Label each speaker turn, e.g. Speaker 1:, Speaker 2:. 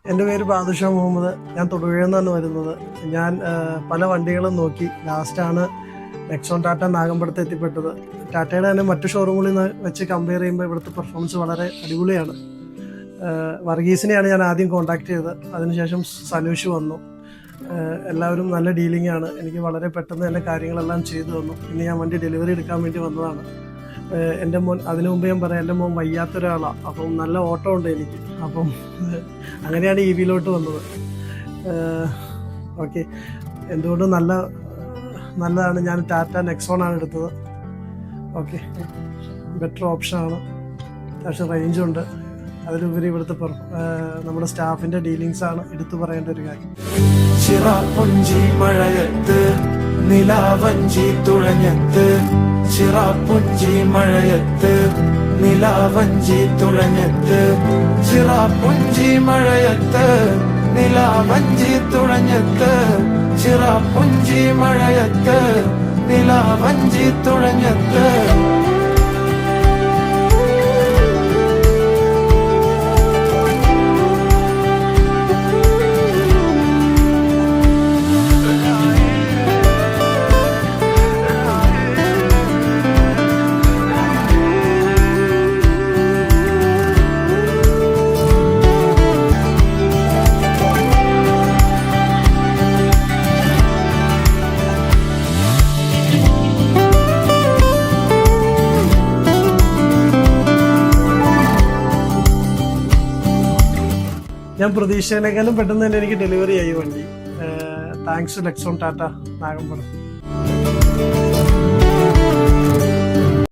Speaker 1: എൻ്റെ പേര് ബാദുഷാ മുഹമ്മദ്. ഞാൻ തൊടുപുഴയിൽ നിന്നാണ് വരുന്നത്. ഞാൻ പല വണ്ടികളും നോക്കി ലാസ്റ്റാണ് നെക്സോൺ ടാറ്റ നാഗമ്പടത്ത് എത്തിപ്പെട്ടത്. ടാറ്റയുടെ തന്നെ മറ്റു ഷോറൂമുകളിൽ നിന്ന് വെച്ച് കമ്പയർ ചെയ്യുമ്പോൾ ഇവിടുത്തെ പെർഫോമൻസ് വളരെ അടിപൊളിയാണ്. വർഗീസിനെയാണ് ഞാൻ ആദ്യം കോൺടാക്ട് ചെയ്തത്. അതിനുശേഷം സനൂഷ് വന്നു. എല്ലാവരും നല്ല ഡീലിംഗ് ആണ്. എനിക്ക് വളരെ പെട്ടെന്ന് തന്നെ കാര്യങ്ങളെല്ലാം ചെയ്തു തന്നു. ഇന്ന് ഞാൻ വണ്ടി ഡെലിവറി എടുക്കാൻ വേണ്ടി വന്നതാണ്. എൻ്റെ മോൻ, അതിനു മുമ്പ് ഞാൻ പറയാം, എൻ്റെ മോൻ വയ്യാത്തൊരാളാണ്. അപ്പം നല്ല ഓട്ടം ഉണ്ട് എനിക്ക്. അപ്പം അങ്ങനെയാണ് ഇ വിയിലോട്ട് വന്നത്. ഓക്കെ, എന്തുകൊണ്ടും നല്ലതാണ്. ഞാൻ ടാറ്റ നെക്സോൺ ആണ് എടുത്തത്. ഓക്കെ, ബെറ്റർ ഓപ്ഷനാണ്. അത്യാവശ്യം റേഞ്ചുണ്ട്. അതിലുപരി ഇവിടുത്തെ നമ്മുടെ സ്റ്റാഫിൻ്റെ ഡീലിങ്സ് ആണ് എടുത്തു പറയേണ്ട ഒരു കാര്യം.
Speaker 2: ചിറാപ്പുഞ്ചി മഴയത്ത് നിലാവഞ്ചി തുഴഞ്ഞത്ത്, ചിറാപ്പുഞ്ചി മഴയത്ത് നിലാവഞ്ചി തുഴഞ്ഞത്ത്, ചിറാപ്പുഞ്ചി മഴയത്ത് നിലാവഞ്ചി തുഴഞ്ഞത്ത്, ചിറാപ്പുഞ്ചി മഴയത്ത് നിലാവഞ്ചി തുഴഞ്ഞത്ത്.
Speaker 1: ഞാൻ പ്രതീക്ഷയിലേക്കാളും പെട്ടെന്ന് തന്നെ എനിക്ക് ഡെലിവറി ആയി വണ്ടി. Thanks Nexon Tata Nagampadam.